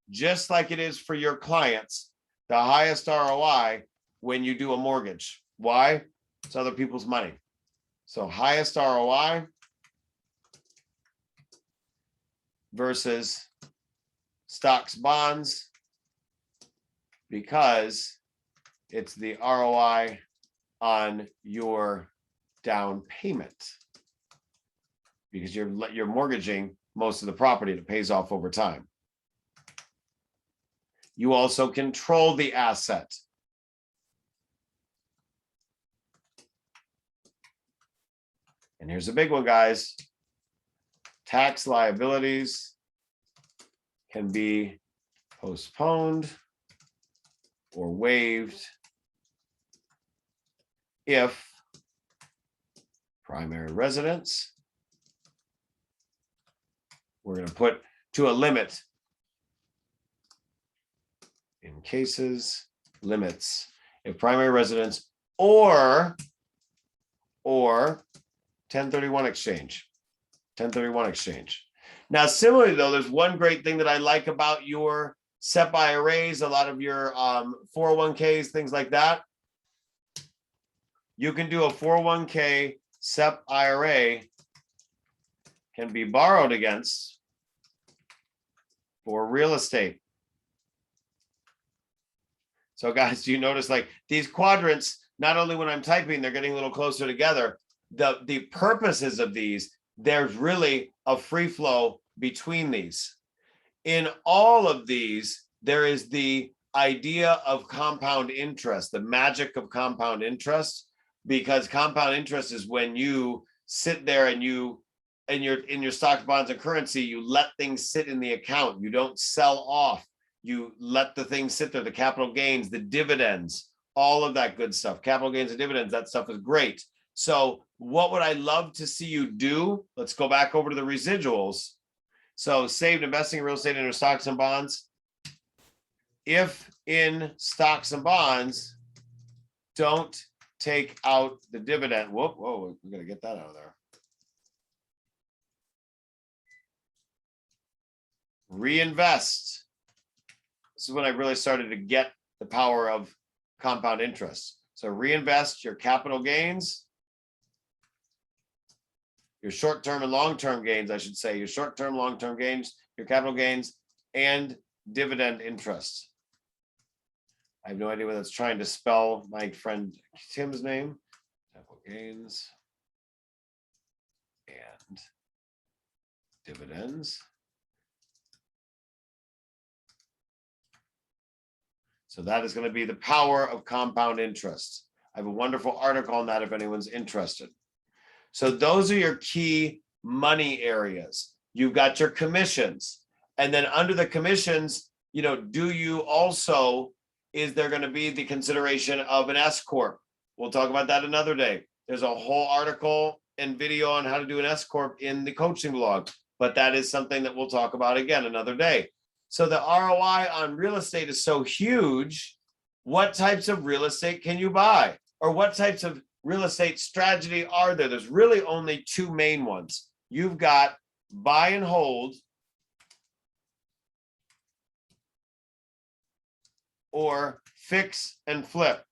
just like it is for your clients, the highest ROI when you do a mortgage. Why? It's other people's money. So highest ROI versus stocks, bonds, because it's the ROI on your down payment, because you're mortgaging most of the property that pays off over time. You also control the asset. And here's a big one, guys. Tax liabilities can be postponed or waived if primary residence, we're going to put to a limit in cases, limits, if primary residence or 1031 exchange. 1031 exchange. Now, similarly, though, there's one great thing that I like about your SEP IRAs, a lot of your 401ks, things like that. You can do a 401k SEP IRA can be borrowed against for real estate. So guys, do you notice like these quadrants, not only when I'm typing, they're getting a little closer together. The purposes of these, there's really a free flow between these. In all of these, there is the idea of compound interest, the magic of compound interest, because compound interest is when you sit there and in your stocks, bonds, and currency, you let things sit in the account. You don't sell off. You let the things sit there, the capital gains, the dividends, all of that good stuff. Capital gains and dividends, that stuff is great. So what would I love to see you do? Let's go back over to the residuals. So saved investing in real estate and stocks and bonds. If in stocks and bonds, don't take out the dividend. Whoa, we got to get that out of there. Reinvest. This is when I really started to get the power of compound interest. So reinvest your capital gains, your short-term and long-term gains, I should say, your short-term, long-term gains, your capital gains, and dividend interest. I have no idea what that's trying to spell. My friend Tim's name. Capital gains and dividends. So that is going to be the power of compound interest. I have a wonderful article on that if anyone's interested. So those are your key money areas. You've got your commissions. And then under the commissions, you know, do you also, is there going to be the consideration of an S Corp? We'll talk about that another day. There's a whole article and video on how to do an S Corp in the coaching blog, but that is something that we'll talk about again another day. So the ROI on real estate is so huge. What types of real estate can you buy? Or what types of real estate strategy are there? There's really only two main ones. You've got buy and hold or fix and flip.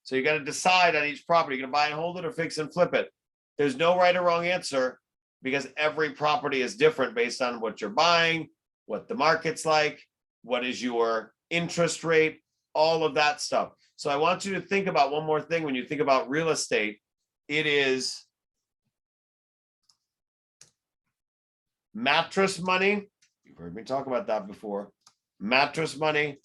So you got to decide on each property. You're going to buy and hold it or fix and flip it. There's no right or wrong answer because every property is different based on what you're buying, what the market's like, what is your interest rate, all of that stuff. So I want you to think about one more thing when you think about real estate. It is mattress money. You've heard me talk about that before. Mattress money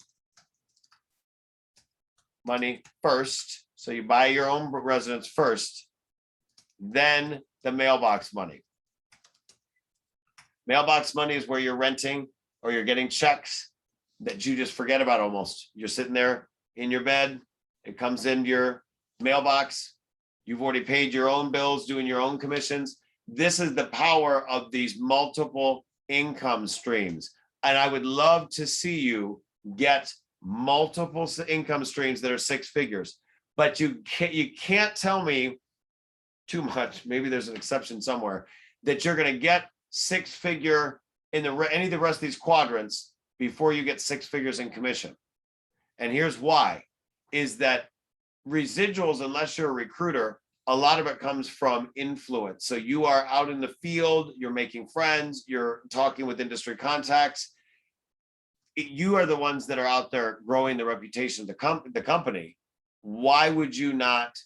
first. So you buy your own residence first, then the mailbox money. Mailbox money is where you're renting or you're getting checks that you just forget about almost. You're sitting there in your bed. It comes into your mailbox. You've already paid your own bills, doing your own commissions. This is the power of these multiple income streams. And I would love to see you get multiple income streams that are six figures. But you can't tell me too much, maybe there's an exception somewhere, that you're going to get six figure in any of the rest of these quadrants before you get six figures in commission. And here's why, is that residuals, unless you're a recruiter, a lot of it comes from influence. So you are out in the field, you're making friends, you're talking with industry contacts. You are the ones that are out there growing the reputation of the company. Why would you not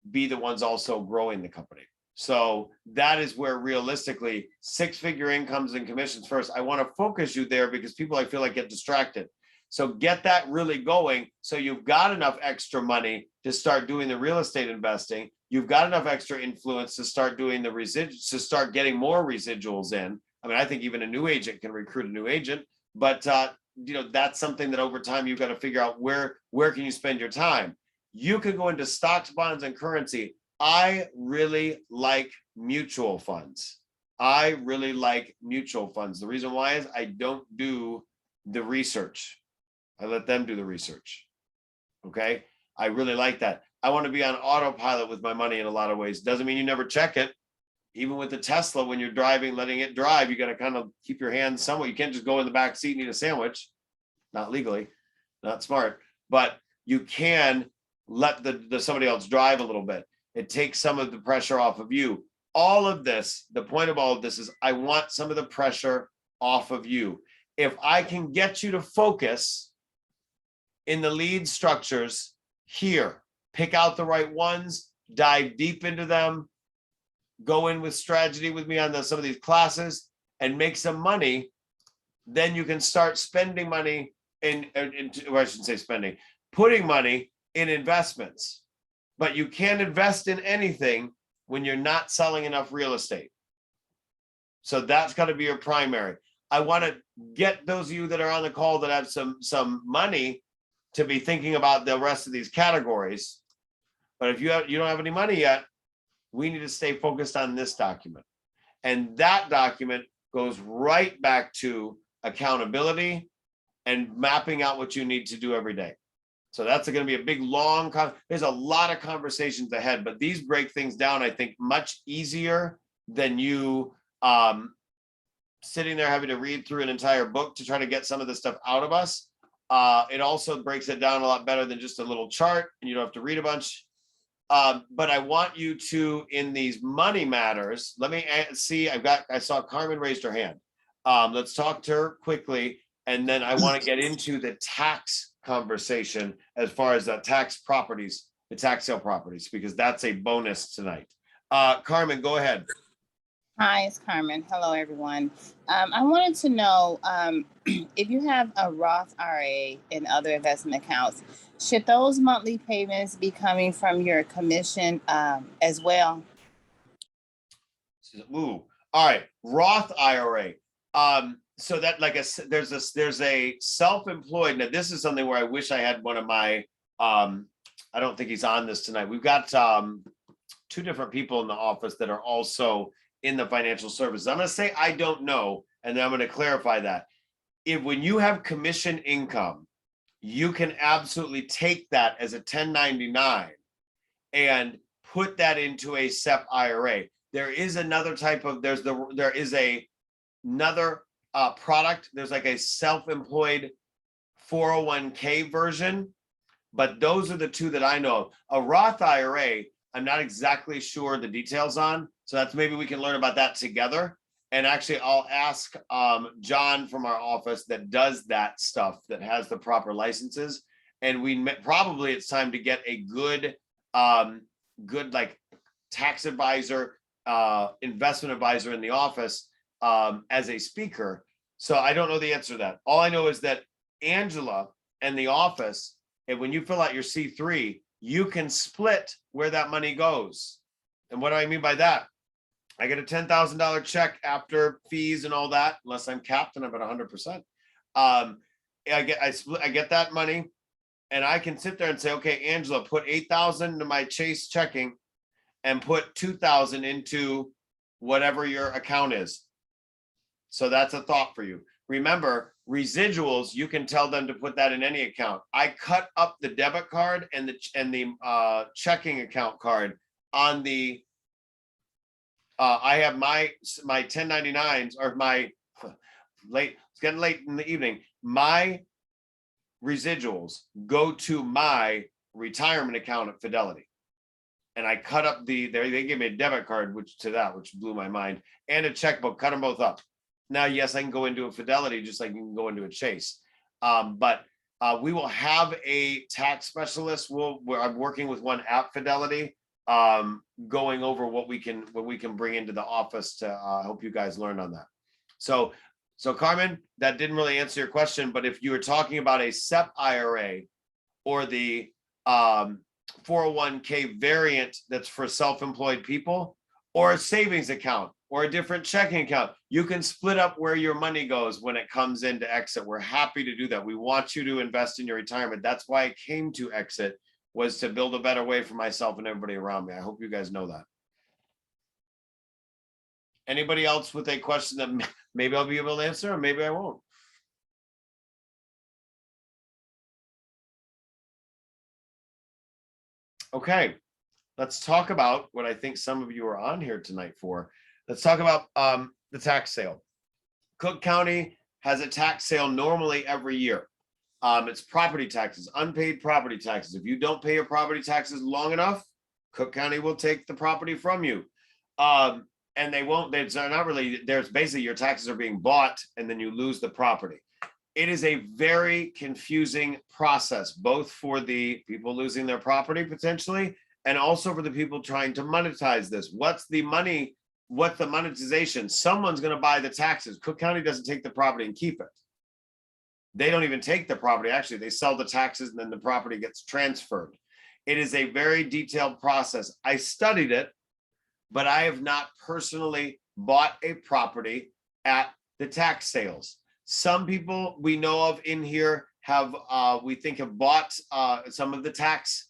be the ones also growing the company? So that is where realistically six-figure incomes and commissions first. I want to focus you there because people, I feel like, get distracted. So get that really going. So you've got enough extra money to start doing the real estate investing. You've got enough extra influence to start doing the residuals, to start getting more residuals in. I mean, I think even a new agent can recruit a new agent, but you know, that's something that over time you've got to figure out where can you spend your time. You can go into stocks, bonds, and currency. I really like mutual funds. I really like mutual funds. The reason why is I don't do the research. I let them do the research. Okay. I really like that. I want to be on autopilot with my money in a lot of ways. Doesn't mean you never check it. Even with the Tesla, when you're driving, letting it drive, you got to kind of keep your hands somewhat. You can't just go in the back seat and eat a sandwich. Not legally, not smart, but you can let the somebody else drive a little bit. It takes some of the pressure off of you. All of this, the point of all of this is I want some of the pressure off of you. If I can get you to focus in the lead structures here, pick out the right ones, dive deep into them, go in with strategy with me on some of these classes and make some money, then you can start spending money or I shouldn't say spending, putting money in investments. But you can't invest in anything when you're not selling enough real estate. So that's got to be your primary. I want to get those of you that are on the call that have some money to be thinking about the rest of these categories. But if you don't have any money yet, we need to stay focused on this document. And that document goes right back to accountability and mapping out what you need to do every day. So that's going to be a big, long, there's a lot of conversations ahead, but these break things down, I think, much easier than you sitting there having to read through an entire book to try to get some of this stuff out of us. It also breaks it down a lot better than just a little chart, and you don't have to read a bunch. But I want you to, in these money matters, let me see, I saw Carmen raised her hand. Let's talk to her quickly. And then I want to get into the tax conversation as far as the tax properties, the tax sale properties, because that's a bonus tonight. Carmen, go ahead.
Hi, it's Carmen. Hello, everyone. I wanted to know if you have a Roth IRA and other investment accounts, should those monthly payments be coming from your commission as well?
Ooh, all right. Roth IRA. So that there's a self-employed. Now this is something where I wish I had one of my. I don't think he's on this tonight. We've got 2 different people in the office that are also in the financial services. I'm going to say I don't know, and then I'm going to clarify that. When you have commission income, you can absolutely take that as a 1099 and put that into a SEP IRA. There is another type of another product. There's like a self-employed 401k version, but those are the 2 that I know of. A Roth IRA, I'm not exactly sure the details on. So that's maybe we can learn about that together. And actually, I'll ask John from our office that does that stuff, that has the proper licenses. And probably it's time to get a good like tax advisor, investment advisor in the office as a speaker. So I don't know the answer to that. All I know is that Angela and the office, and when you fill out your C3, you can split where that money goes. And what do I mean by that? I get a $10,000 check after fees and all that, unless I'm capped and I'm at 100%. I get that money, and I can sit there and say, okay, Angela, put 8,000 into my Chase checking and put 2,000 into whatever your account is. So that's a thought for you. Remember, residuals, you can tell them to put that in any account. I cut up the debit card and the checking account card on the I have my 1099s, or my it's getting late in the evening. My residuals go to my retirement account at Fidelity. And I cut up they gave me a debit card, which blew my mind, and a checkbook, cut them both up. Now, yes, I can go into a Fidelity just like you can go into a Chase. But we will have a tax specialist. I'm working with one at Fidelity, going over what we can bring into the office to help you guys learn on that. So Carmen, that didn't really answer your question, but if you were talking about a SEP IRA or the 401k variant that's for self-employed people, or a savings account or a different checking account, you can split up where your money goes when it comes into EXIT. We're happy to do that. We want you to invest in your retirement. That's why I came to EXIT, was to build a better way for myself and everybody around me. I hope you guys know that. Anybody else with a question that maybe I'll be able to answer, or maybe I won't? Okay, let's talk about what I think some of you are on here tonight for. Let's talk about the tax sale. Cook County has a tax sale normally every year. It's property taxes, unpaid property taxes. If you don't pay your property taxes long enough, Cook County will take the property from you. And they won't, there's basically your taxes are being bought and then you lose the property. It is a very confusing process, both for the people losing their property potentially, and also for the people trying to monetize this. What's the money? What's the monetization? Someone's going to buy the taxes. Cook County doesn't take the property and keep it. They don't even take the property. Actually, they sell the taxes and then the property gets transferred. It is a very detailed process. I studied it, but I have not personally bought a property at the tax sales. Some people we know of in here have, we think have bought some of the tax,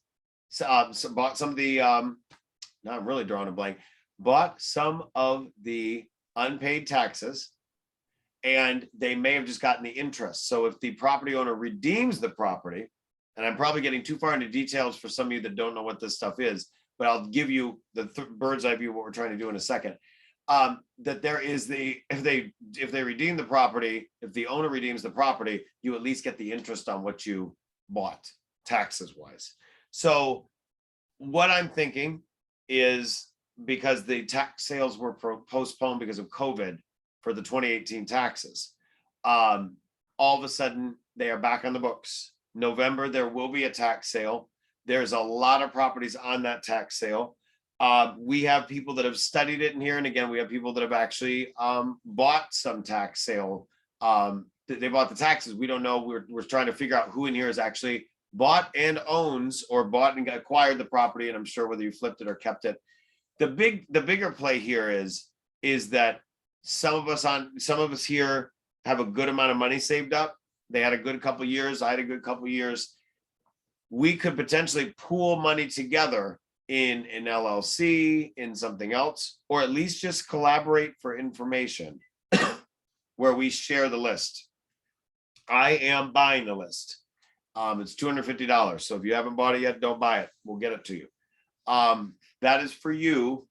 bought some of the, now I'm really drawing a blank, bought some of the unpaid taxes, and they may have just gotten the interest. So if the property owner redeems the property, and I'm probably getting too far into details for some of you that don't know what this stuff is, but I'll give you the bird's eye view of what we're trying to do in a second. That there is if they redeem the property, if the owner redeems the property, you at least get the interest on what you bought taxes wise. So what I'm thinking is, because the tax sales were postponed because of COVID, for the 2018 taxes. All of a sudden, they are back on the books. November, there will be a tax sale. There's a lot of properties on that tax sale. We have people that have studied it in here. And again, we have people that have actually bought some tax sale. They bought the taxes. We don't know. We're trying to figure out who in here has actually bought and owns or bought and acquired the property. And I'm sure whether you flipped it or kept it. The bigger play here is that some of us here have a good amount of money saved up. They had a good couple years. I had a good couple years. We could potentially pool money together in an LLC, in something else, or at least just collaborate for information where we share the list. I am buying the list. It's $250. So if you haven't bought it yet, don't buy it. We'll get it to you. That is for you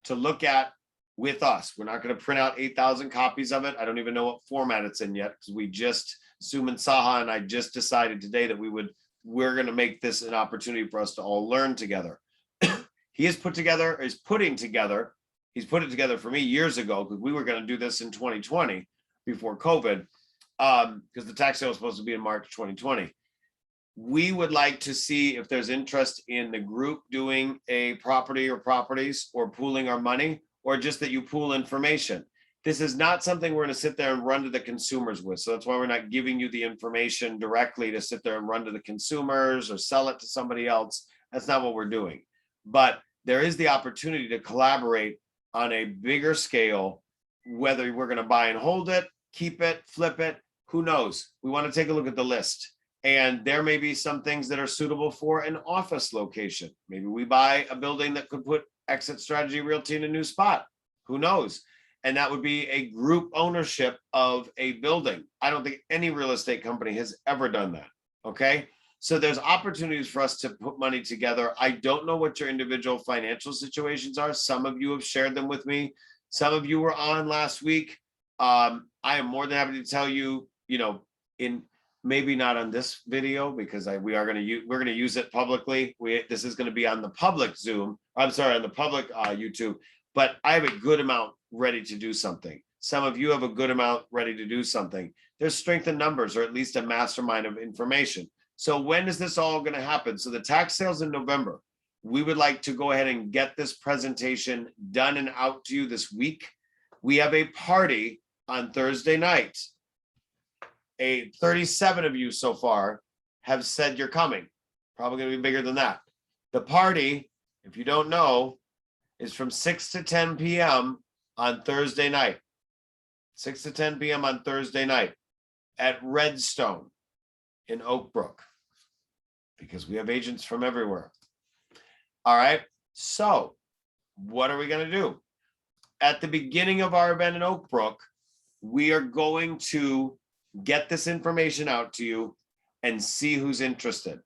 to look at with us. We're not going to print out 8,000 copies of it. I don't even know what format it's in yet, because we just, Suman Saha and I just decided today that we're going to make this an opportunity for us to all learn together. He's put it together for me years ago, because we were going to do this in 2020 before COVID, because the tax sale was supposed to be in March 2020. We would like to see if there's interest in the group doing a property or properties or pooling our money, or just that you pool information. This is not something we're going to sit there and run to the consumers with. So that's why we're not giving you the information directly to sit there and run to the consumers or sell it to somebody else. That's not what we're doing. But there is the opportunity to collaborate on a bigger scale, whether we're going to buy and hold it, keep it, flip it, who knows? We want to take a look at the list. And there may be some things that are suitable for an office location. Maybe we buy a building that could put EXIT Strategy Realty in a new spot. Who knows? And that would be a group ownership of a building. I don't think any real estate company has ever done that. Okay. So there's opportunities for us to put money together. I don't know what your individual financial situations are. Some of you have shared them with me. Some of you were on last week. I am more than happy to tell you, in maybe not on this video, because we're going to use it publicly. This is going to be on the public Zoom. I'm sorry, on the public YouTube. But I have a good amount ready to do something. Some of you have a good amount ready to do something. There's strength in numbers, or at least a mastermind of information. So when is this all going to happen? So the tax sales in November. We would like to go ahead and get this presentation done and out to you this week. We have a party on Thursday night. 37 of you so far have said you're coming. Probably going to be bigger than that. The party, if you don't know, is from 6 to 10 p.m. on Thursday night. 6 to 10 p.m. on Thursday night at Redstone in Oak Brook, because we have agents from everywhere. All right. So what are we going to do? At the beginning of our event in Oak Brook, we are going to get this information out to you and see who's interested.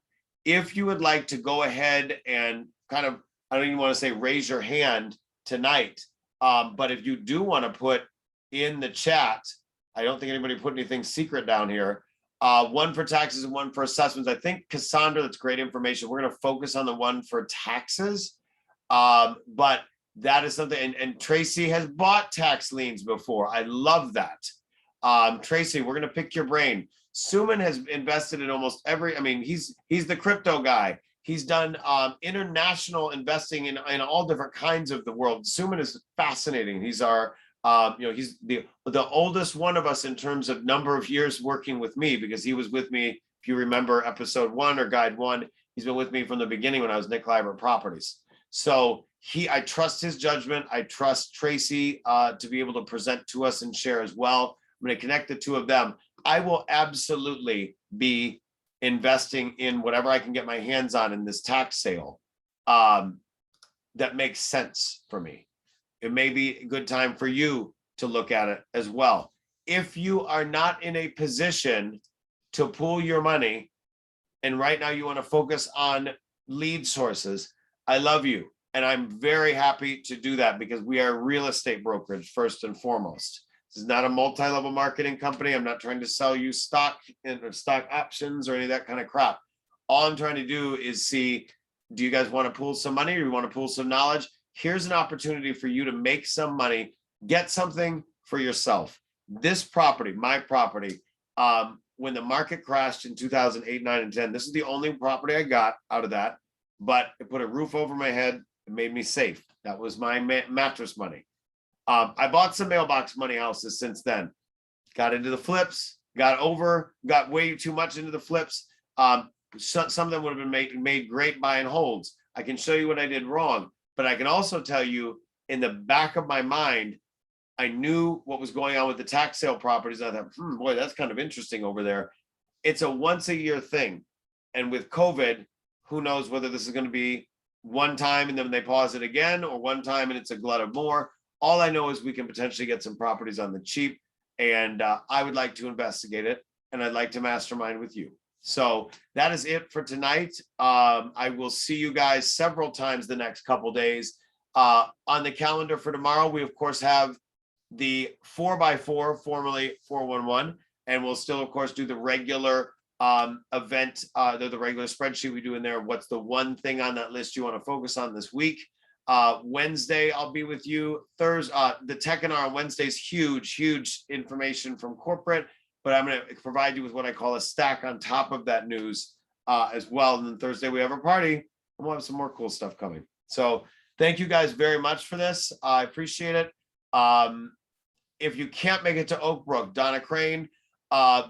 If you would like to go ahead and kind of, I don't even want to say raise your hand tonight, but if you do want to put in the chat, I don't think anybody put anything secret down here. One for taxes and one for assessments. I think Cassandra, that's great information. We're going to focus on the one for taxes, but that is something. And Tracy has bought tax liens before. I love that. Tracy, we're going to pick your brain. Suman has invested in almost every. I mean, he's the crypto guy. He's done international investing in all different kinds of the world. Suman is fascinating. He's our, he's the oldest one of us in terms of number of years working with me, because he was with me, if you remember episode 1 or guide 1, he's been with me from the beginning when I was Nick Libert Properties. So I trust his judgment. I trust Tracy to be able to present to us and share as well. I'm going to connect the two of them. I will absolutely be investing in whatever I can get my hands on in this tax sale that makes sense for me. It may be a good time for you to look at it as well. If you are not in a position to pool your money, and right now you want to focus on lead sources, I love you. And I'm very happy to do that, because we are a real estate brokerage first and foremost. This is not a multi-level marketing company. I'm not trying to sell you stock or stock options or any of that kind of crap. All I'm trying to do is see, do you guys want to pool some money, or you want to pool some knowledge? Here's an opportunity for you to make some money, get something for yourself. This property, my property, when the market crashed in 2008, 9, and 10, this is the only property I got out of that, but it put a roof over my head. It made me safe. That was my mattress money. I bought some mailbox money houses since then. Got into the flips, got way too much into the flips. Some of them would have been made great buy and holds. I can show you what I did wrong, but I can also tell you in the back of my mind, I knew what was going on with the tax sale properties. I thought, boy, that's kind of interesting over there. It's a once a year thing. And with COVID, who knows whether this is going to be one time and then they pause it again, or one time and it's a glut of more. All I know is we can potentially get some properties on the cheap, and I would like to investigate it, and I'd like to mastermind with you. So that is it for tonight. I will see you guys several times the next couple days. On the calendar for tomorrow, we of course have the 4x4, formerly 411, and we'll still of course do the regular event, the regular spreadsheet we do in there. What's the one thing on that list you want to focus on this week? Wednesday, I'll be with you. Thursday, the tech and on Wednesday is huge information from corporate, but I'm going to provide you with what I call a stack on top of that news as well. And then Thursday we have a party, and we'll have some more cool stuff coming. So thank you guys very much for this. I appreciate it. If you can't make it to Oak Brook, Donna Crane,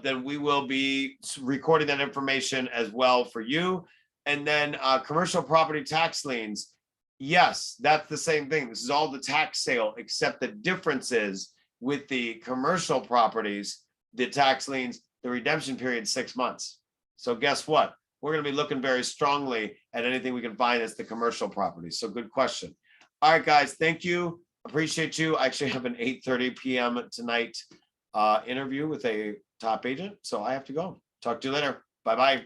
then we will be recording that information as well for you. And then commercial property tax liens. Yes, that's the same thing. This is all the tax sale, except the difference is with the commercial properties, the tax liens, the redemption period 6 months. So guess what? We're going to be looking very strongly at anything we can find as the commercial properties. So good question. All right, guys, thank you. Appreciate you. I actually have an 8:30 p.m. tonight interview with a top agent, so I have to go. Talk to you later. Bye-bye.